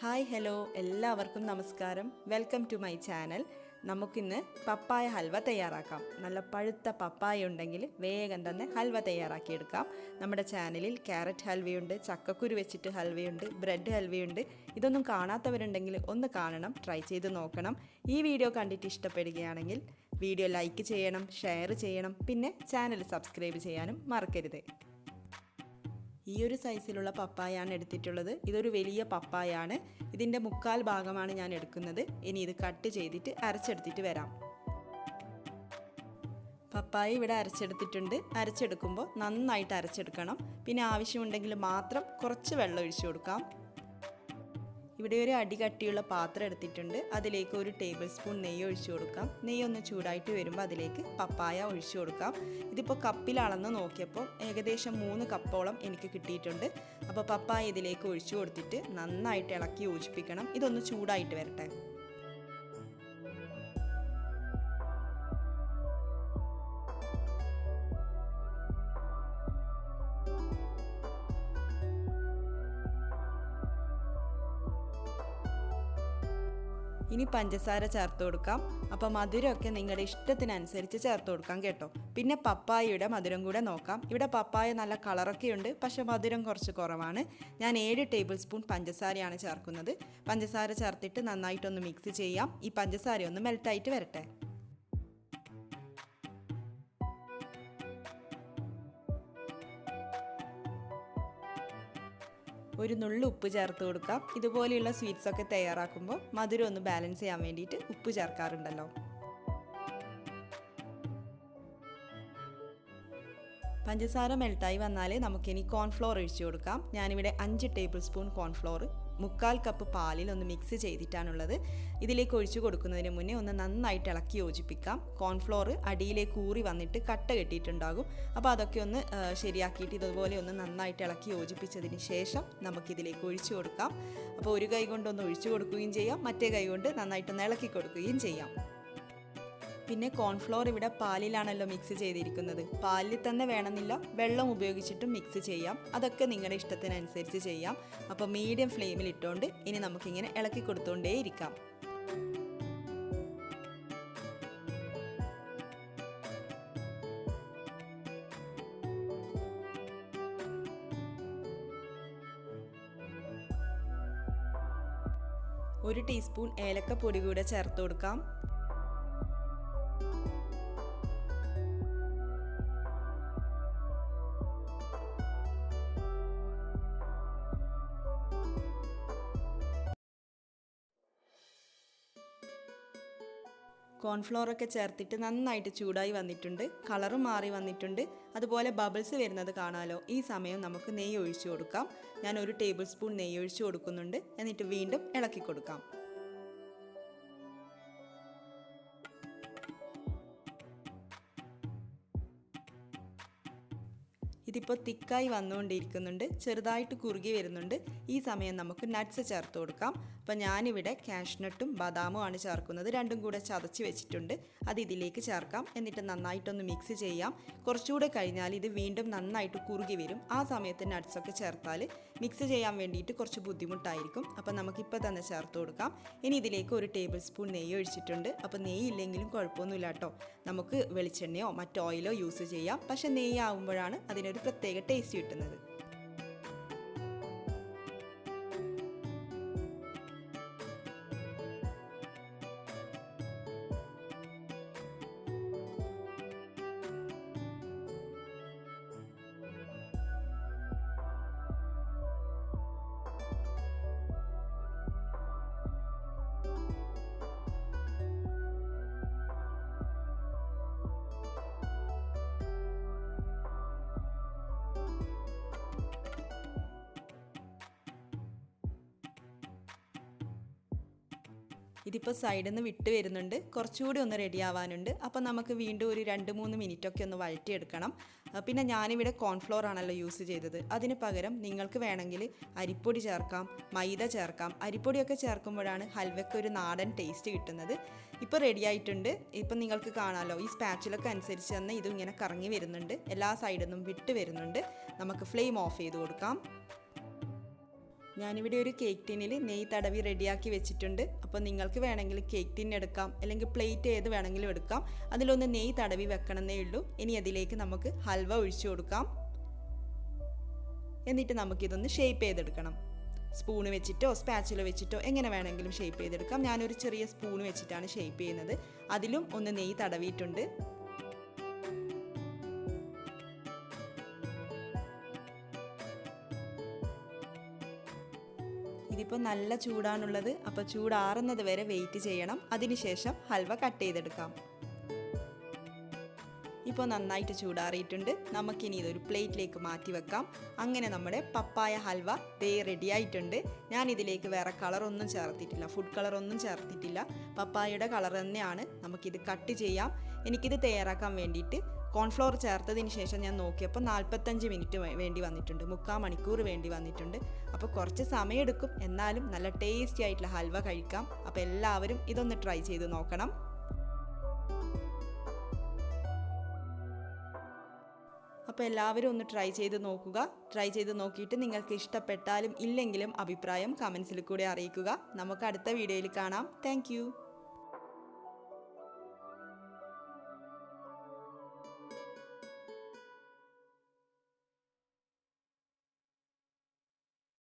Hi hello എല്ലാവർക്കും നമസ്കാരം. Welcome to my channel. നമുക്കിന്ന് പപ്പായ ഹൽവ തയ്യാറാക്കാം. നല്ല പഴുത്ത പപ്പായ ഉണ്ടെങ്കിൽ വേഗം തന്നെ ഹൽവ തയ്യാറാക്കിയെടുക്കാം. നമ്മുടെ ചാനലിൽ ക്യാരറ്റ് ഹൽവയുണ്ട്, ചക്കക്കുരു വെച്ചിട്ട് ഹൽവയുണ്ട്, ബ്രെഡ് ഹൽവയുണ്ട്. ഇതൊന്നും കാണാത്തവരുണ്ടെങ്കിൽ ഒന്ന് കാണണം, ട്രൈ ചെയ്ത് നോക്കണം. ഈ വീഡിയോ കണ്ടിട്ട് ഇഷ്ടപ്പെടുകയാണെങ്കിൽ വീഡിയോ ലൈക്ക് ചെയ്യണം, ഷെയർ ചെയ്യണം, പിന്നെ ചാനൽ സബ്സ്ക്രൈബ് ചെയ്യാനും മറക്കരുത്. ഈ ഒരു സൈസിലുള്ള പപ്പായാണ് എടുത്തിട്ടുള്ളത്. ഇതൊരു വലിയ പപ്പായാണ്. ഇതിൻ്റെ മുക്കാൽ ഭാഗമാണ് ഞാൻ എടുക്കുന്നത്. ഇനി ഇത് കട്ട് ചെയ്തിട്ട് അരച്ചെടുത്തിട്ട് വരാം. പപ്പായ ഇവിടെ അരച്ചെടുത്തിട്ടുണ്ട്. അരച്ചെടുക്കുമ്പോൾ നന്നായിട്ട് അരച്ചെടുക്കണം. പിന്നെ ആവശ്യമുണ്ടെങ്കിൽ മാത്രം കുറച്ച് വെള്ളം ഒഴിച്ചു കൊടുക്കാം. ഇവിടെ ഒരു അടികട്ടിയുള്ള പാത്രം എടുത്തിട്ടുണ്ട്. അതിലേക്ക് 1 ടേബിൾ സ്പൂൺ നെയ്യ് ഒഴിച്ചു കൊടുക്കാം. നെയ്യ് ഒന്ന് ചൂടായിട്ട് വരുമ്പോൾ അതിലേക്ക് പപ്പായ ഒഴിച്ചു കൊടുക്കാം. ഇതിപ്പോൾ കപ്പിൽ അളന്ന് നോക്കിയപ്പോൾ ഏകദേശം 3 കപ്പോളം എനിക്ക് കിട്ടിയിട്ടുണ്ട്. അപ്പോൾ പപ്പായ ഇതിലേക്ക് ഒഴിച്ചു കൊടുത്തിട്ട് നന്നായിട്ട് ഇളക്കി യോജിപ്പിക്കണം. ഇതൊന്ന് ചൂടായിട്ട് വരട്ടെ. ഇനി പഞ്ചസാര ചേർത്ത് കൊടുക്കാം. അപ്പോൾ മധുരമൊക്കെ നിങ്ങളുടെ ഇഷ്ടത്തിനനുസരിച്ച് ചേർത്ത് കൊടുക്കാം കേട്ടോ. പിന്നെ പപ്പായയുടെ മധുരം കൂടെ നോക്കാം. ഇവിടെ പപ്പായ നല്ല കളറൊക്കെ ഉണ്ട്, പക്ഷേ മധുരം കുറച്ച് കുറവാണ്. ഞാൻ 7 ടേബിൾ സ്പൂൺ പഞ്ചസാരയാണ് ചേർക്കുന്നത്. പഞ്ചസാര ചേർത്തിട്ട് നന്നായിട്ടൊന്ന് മിക്സ് ചെയ്യാം. ഈ പഞ്ചസാര ഒന്ന് മെൽറ്റായിട്ട് വരട്ടെ. ഒരു നുള്ളു ഉപ്പ് ചേർത്ത് കൊടുക്കാം. ഇതുപോലെയുള്ള സ്വീറ്റ്സൊക്കെ തയ്യാറാക്കുമ്പോൾ മധുരം ഒന്ന് ബാലൻസ് ചെയ്യാൻ വേണ്ടിയിട്ട് ഉപ്പ് ചേർക്കാറുണ്ടല്ലോ. പഞ്ചസാര മെൽട്ടായി വന്നാൽ നമുക്കിനി കോൺഫ്ലോർ ഒഴിച്ചു കൊടുക്കാം. ഞാനിവിടെ 5 ടേബിൾ സ്പൂൺ കോൺഫ്ലോർ 1/4 കപ്പ് പാലിൽ ഒന്ന് മിക്സ് ചെയ്തിട്ടാണുള്ളത്. ഇതിലേക്ക് ഒഴിച്ചു കൊടുക്കുന്നതിന് മുന്നേ ഒന്ന് നന്നായിട്ട് ഇളക്കി യോജിപ്പിക്കാം. കോൺഫ്ലോർ അടിയിലേക്ക് ഊറി വന്നിട്ട് കട്ട കെട്ടിയിട്ടുണ്ടാകും. അപ്പോൾ അതൊക്കെ ഒന്ന് ശരിയാക്കിയിട്ട് ഇതുപോലെ ഒന്ന് നന്നായിട്ട് ഇളക്കി യോജിപ്പിച്ചതിന് ശേഷം നമുക്കിതിലേക്ക് ഒഴിച്ചു കൊടുക്കാം. അപ്പോൾ ഒരു കൈ കൊണ്ടൊന്ന് ഒഴിച്ചു കൊടുക്കുകയും ചെയ്യാം, മറ്റേ കൈ കൊണ്ട് നന്നായിട്ടൊന്ന് ഇളക്കി കൊടുക്കുകയും ചെയ്യാം. പിന്നെ കോൺഫ്ലോർ ഇവിടെ പാലിലാണല്ലോ മിക്സ് ചെയ്തിരിക്കുന്നത്. പാലിൽ തന്നെ വേണമെന്നില്ല, വെള്ളം ഉപയോഗിച്ചിട്ടും മിക്സ് ചെയ്യാം. അതൊക്കെ നിങ്ങളുടെ ഇഷ്ടത്തിനനുസരിച്ച് ചെയ്യാം. അപ്പോൾ മീഡിയം ഫ്ലെയിമിൽ ഇട്ടുകൊണ്ട് ഇനി നമുക്കിങ്ങനെ ഇളക്കി കൊടുത്തുകൊണ്ടേ ഇരിക്കാം. ഒരു ടീസ്പൂൺ ഏലക്കപ്പൊടി കൂടെ ചേർത്ത് കൊടുക്കാം. കോൺഫ്ലോറൊക്കെ ചേർത്തിട്ട് നന്നായിട്ട് ചൂടായി വന്നിട്ടുണ്ട്. കളറും മാറി വന്നിട്ടുണ്ട്. അതുപോലെ ബബിൾസ് വരുന്നത് കാണാമല്ലോ. ഈ സമയം നമുക്ക് നെയ്യ് ഒഴിച്ചു കൊടുക്കാം. ഞാൻ 1 ടേബിൾ സ്പൂൺ നെയ്യ് ഒഴിച്ചു കൊടുക്കുന്നുണ്ട്. എന്നിട്ട് വീണ്ടും ഇളക്കി കൊടുക്കാം. ഇതിപ്പോൾ തിക്കായി വന്നുകൊണ്ടിരിക്കുന്നുണ്ട്, ചെറുതായിട്ട് കുറുകി വരുന്നുണ്ട്. ഈ സമയം നമുക്ക് നട്ട്സ് ചേർത്ത് കൊടുക്കാം. അപ്പോൾ ഞാനിവിടെ കാഷ്നട്ടും ബദാമും ആണ് ചേർക്കുന്നത്. രണ്ടും കൂടെ ചതച്ച് വെച്ചിട്ടുണ്ട്. അത് ഇതിലേക്ക് ചേർക്കാം. എന്നിട്ട് നന്നായിട്ടൊന്ന് മിക്സ് ചെയ്യാം. കുറച്ചുകൂടെ കഴിഞ്ഞാൽ ഇത് വീണ്ടും നന്നായിട്ട് കുറുകി വരും. ആ സമയത്ത് നട്ട്സൊക്കെ ചേർത്താൽ മിക്സ് ചെയ്യാൻ വേണ്ടിയിട്ട് കുറച്ച് ബുദ്ധിമുട്ടായിരിക്കും. അപ്പോൾ നമുക്കിപ്പോൾ തന്നെ ചേർത്ത് കൊടുക്കാം. ഇനി ഇതിലേക്ക് 1 ടേബിൾ സ്പൂൺ നെയ്യ് ഒഴിച്ചിട്ടുണ്ട്. അപ്പോൾ നെയ്യ് ഇല്ലെങ്കിലും കുഴപ്പമൊന്നുമില്ല കേട്ടോ. നമുക്ക് വെളിച്ചെണ്ണയോ മറ്റ് ഓയിലോ യൂസ് ചെയ്യാം. പക്ഷേ നെയ്യ് ആകുമ്പോഴാണ് അതിനൊരു പ്രത്യേക ടേസ്റ്റ് കിട്ടുന്നത്. ഇതിപ്പോൾ സൈഡിൽ നിന്ന് വിട്ട് വരുന്നുണ്ട്. കുറച്ചുകൂടി ഒന്ന് റെഡി ആവാനുണ്ട്. അപ്പോൾ നമുക്ക് വീണ്ടും ഒരു 2-3 മിനിറ്റൊക്കെ ഒന്ന് വഴറ്റിയെടുക്കണം. പിന്നെ ഞാനിവിടെ കോൺഫ്ലോർ ആണല്ലോ യൂസ് ചെയ്തത്. അതിന് പകരം നിങ്ങൾക്ക് വേണമെങ്കിൽ അരിപ്പൊടി ചേർക്കാം, മൈദ ചേർക്കാം. അരിപ്പൊടിയൊക്കെ ചേർക്കുമ്പോഴാണ് ഹൽവയ്ക്ക് ഒരു നാടൻ ടേസ്റ്റ് കിട്ടുന്നത്. ഇപ്പോൾ റെഡി ആയിട്ടുണ്ട്. ഇപ്പം നിങ്ങൾക്ക് കാണാമല്ലോ, ഈ സ്പാച്ചിലൊക്കെ അനുസരിച്ച് തന്നെ ഇതും ഇങ്ങനെ കറങ്ങി വരുന്നുണ്ട്. എല്ലാ സൈഡിൽ നിന്നും വിട്ട് വരുന്നുണ്ട്. നമുക്ക് ഫ്ലെയിം ഓഫ് ചെയ്ത് കൊടുക്കാം. ഞാനിവിടെ ഒരു കേക്ക് ടിന്നിൽ നെയ്യ് തടവി റെഡിയാക്കി വെച്ചിട്ടുണ്ട്. അപ്പോൾ നിങ്ങൾക്ക് വേണമെങ്കിൽ കേക്ക് ടിൻ എടുക്കാം, അല്ലെങ്കിൽ പ്ലേറ്റ് ഏത് വേണമെങ്കിലും എടുക്കാം. അതിലൊന്ന് നെയ്യ് തടവി വെക്കണമെന്നേ ഉള്ളൂ. ഇനി അതിലേക്ക് നമുക്ക് ഹൽവ ഒഴിച്ചു കൊടുക്കാം. എന്നിട്ട് നമുക്കിതൊന്ന് ഷേപ്പ് ചെയ്തെടുക്കണം. സ്പൂണ് വെച്ചിട്ടോ സ്പാച്ചുല വെച്ചിട്ടോ എങ്ങനെ വേണമെങ്കിലും ഷേപ്പ് ചെയ്തെടുക്കാം. ഞാനൊരു ചെറിയ സ്പൂൺ വെച്ചിട്ടാണ് ഷേപ്പ് ചെയ്യുന്നത്. അതിലും ഒന്ന് നെയ്യ് തടവിയിട്ടുണ്ട്. ഇതിപ്പോൾ നല്ല ചൂടാണുള്ളത്. അപ്പോൾ ചൂടാറുന്നത് വരെ വെയിറ്റ് ചെയ്യണം. അതിനുശേഷം ഹൽവ കട്ട് ചെയ്തെടുക്കാം. ഇപ്പോൾ നന്നായിട്ട് ചൂടാറിയിട്ടുണ്ട്. നമുക്കിനി ഇതൊരു പ്ലേറ്റിലേക്ക് മാറ്റി വെക്കാം. അങ്ങനെ നമ്മുടെ പപ്പായ ഹൽവ റെഡി ആയിട്ടുണ്ട്. ഞാനിതിലേക്ക് വേറെ കളറൊന്നും ചേർത്തിട്ടില്ല, ഫുഡ് കളറൊന്നും ചേർത്തിട്ടില്ല. പപ്പായയുടെ കളർ തന്നെയാണ്. നമുക്കിത് കട്ട് ചെയ്യാം. എനിക്കിത് തയ്യാറാക്കാൻ വേണ്ടിയിട്ട് കോൺഫ്ലോർ ചേർത്തതിന് ശേഷം ഞാൻ നോക്കിയപ്പോൾ 45 മിനിറ്റ് വേണ്ടി വന്നിട്ടുണ്ട്, 3/4 മണിക്കൂർ വേണ്ടി വന്നിട്ടുണ്ട്. അപ്പോൾ കുറച്ച് സമയമെടുക്കും, എന്നാലും നല്ല ടേസ്റ്റി ആയിട്ടുള്ള ഹൽവ കഴിക്കാം. അപ്പോൾ എല്ലാവരും ഇതൊന്ന് ട്രൈ ചെയ്ത് നോക്കണം. അപ്പോൾ എല്ലാവരും ഒന്ന് ട്രൈ ചെയ്ത് നോക്കുക. ട്രൈ ചെയ്ത് നോക്കിയിട്ട് നിങ്ങൾക്ക് ഇഷ്ടപ്പെട്ടാലും ഇല്ലെങ്കിലും അഭിപ്രായം കമൻസിൽ കൂടെ അറിയിക്കുക. നമുക്ക് അടുത്ത വീഡിയോയിൽ കാണാം. താങ്ക്